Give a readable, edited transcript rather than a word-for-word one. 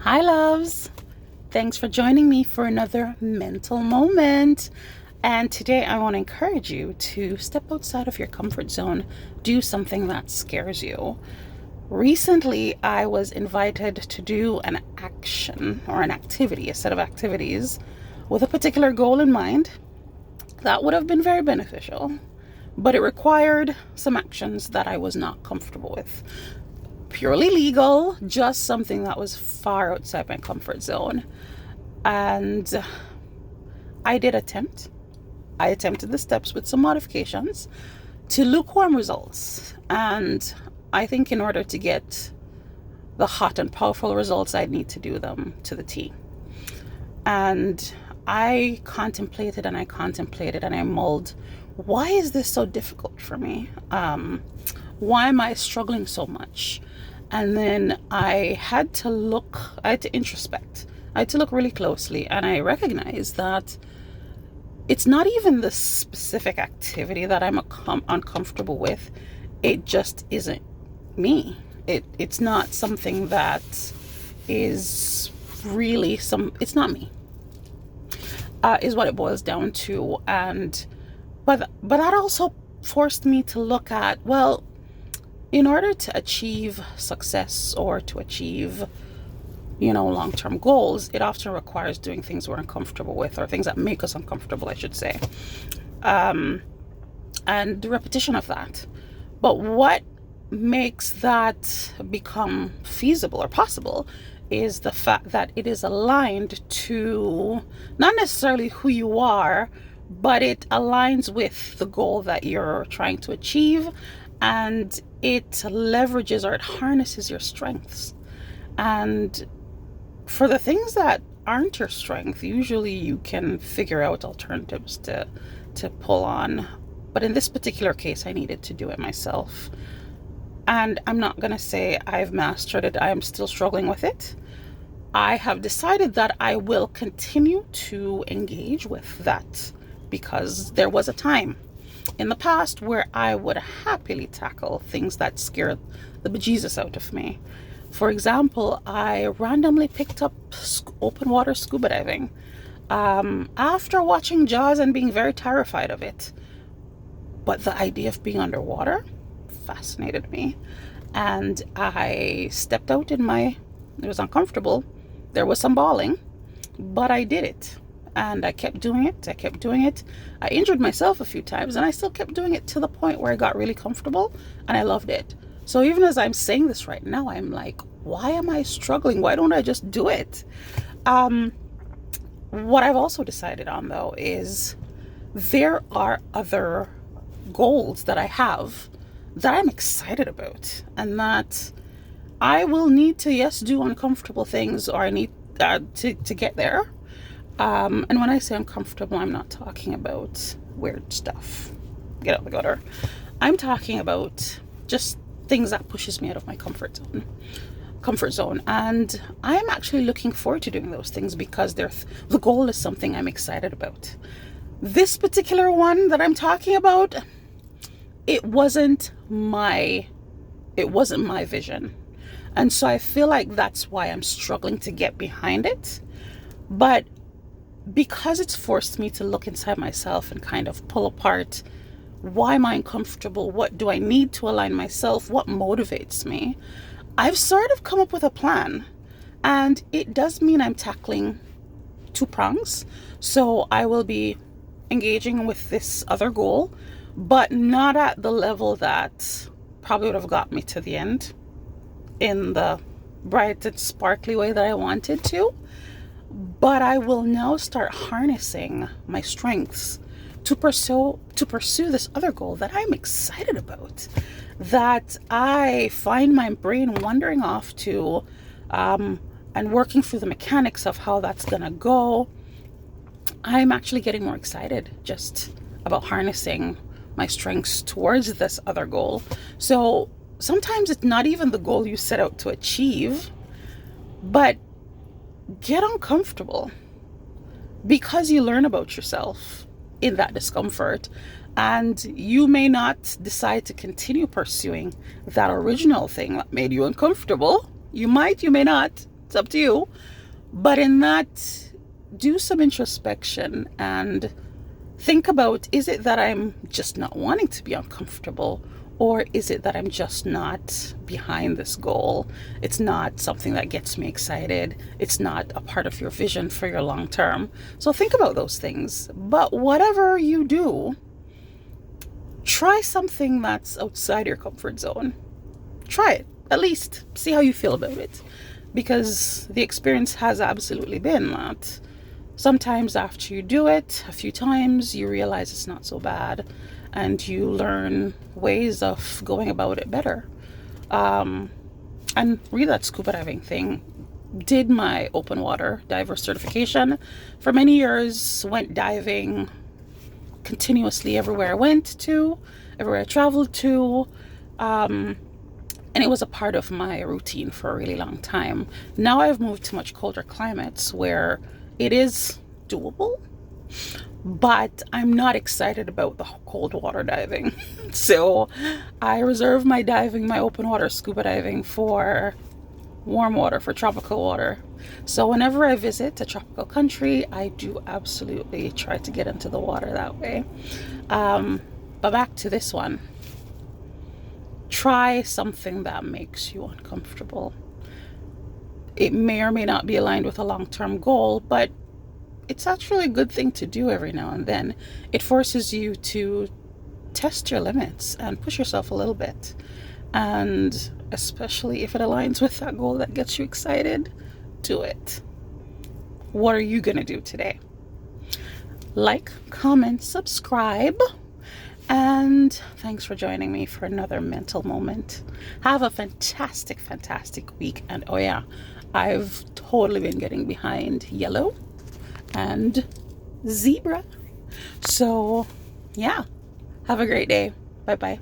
Hi, loves. Thanks for joining me for another mental moment. And today I want to encourage you to step outside of your comfort zone, do something that scares you. Recently, I was invited to do an action or an activity, a set of activities with a particular goal in mind that would have been very beneficial, but it required some actions that I was not comfortable with. Purely legal, just something that was far outside my comfort zone. And I did attempt. I attempted the steps with some modifications to lukewarm results. And I think in order to get the hot and powerful results, I'd need to do them to the T. And I contemplated and I mulled, why is this so difficult for me? Why am I struggling so much? And then I had to introspect. I had to look really closely, and I recognized that it's not even the specific activity that I'm uncomfortable with. It just isn't me. It's not something that is really it's not me, is what it boils down to. But that also forced me to look at, well, in order to achieve success or to achieve, long-term goals, it often requires doing things we're uncomfortable with, or things that make us uncomfortable, I should say. And the repetition of that. But what makes that become feasible or possible is the fact that it is aligned to not necessarily who you are, but it aligns with the goal that you're trying to achieve, and it leverages or it harnesses your strengths. And for the things that aren't your strength, usually you can figure out alternatives to pull on. But in this particular case, I needed to do it myself. And I'm not going to say I've mastered it. I am still struggling with it. I have decided that I will continue to engage with that, because there was a time in the past where I would happily tackle things that scared the bejesus out of me. For example, I randomly picked up open water scuba diving after watching Jaws and being very terrified of it. But the idea of being underwater fascinated me. And I stepped out it was uncomfortable. There was some bawling, but I did it. And I kept doing it. I injured myself a few times, and I still kept doing it to the point where I got really comfortable and I loved it. So even as I'm saying this right now, I'm like, why am I struggling? Why don't I just do it? What I've also decided on, though, is there are other goals that I have that I'm excited about, and that I will need to, yes, do uncomfortable things, or I need to get there. And when I say uncomfortable, I'm not talking about weird stuff. Get out the gutter. I'm talking about just things that pushes me out of my comfort zone. And I'm actually looking forward to doing those things because the goal is something I'm excited about. This particular one that I'm talking about, it wasn't my vision. And so I feel like that's why I'm struggling to get behind it. But because it's forced me to look inside myself and kind of pull apart, why am I uncomfortable? What do I need to align myself? What motivates me? I've sort of come up with a plan, and it does mean I'm tackling two prongs. So I will be engaging with this other goal, but not at the level that probably would have got me to the end in the bright and sparkly way that I wanted to. But I will now start harnessing my strengths to pursue this other goal that I'm excited about, that I find my brain wandering off to, and working through the mechanics of how that's gonna go. I'm actually getting more excited just about harnessing my strengths towards this other goal. So sometimes it's not even the goal you set out to achieve, but get uncomfortable, because you learn about yourself in that discomfort, and you may not decide to continue pursuing that original thing that made you uncomfortable. You might, you may not. It's up to you. But in that, do some introspection and think about, is it that I'm just not wanting to be uncomfortable? Or is it that I'm just not behind this goal? It's not something that gets me excited. It's not a part of your vision for your long term. So think about those things. But whatever you do, try something that's outside your comfort zone. Try it, at least. See how you feel about it. Because the experience has absolutely been that sometimes after you do it a few times, you realize it's not so bad. And you learn ways of going about it better. And really, that scuba diving thing, did my open water diver certification for many years, went diving continuously everywhere I went to, everywhere I traveled to. And it was a part of my routine for a really long time. Now I've moved to much colder climates where it is doable, but I'm not excited about the cold water diving. So I reserve my diving, my open water scuba diving, for warm water, for tropical water. So whenever I visit a tropical country, I do absolutely try to get into the water that way. But back to this one. Try something that makes you uncomfortable. It may or may not be aligned with a long-term goal, but it's actually a good thing to do every now and then. It forces you to test your limits and push yourself a little bit. And especially if it aligns with that goal that gets you excited, do it. What are you going to do today? Like, comment, subscribe. And thanks for joining me for another mental moment. Have a fantastic, fantastic week. And oh yeah, I've totally been getting behind yellow and zebra. So yeah, have a great day. Bye bye.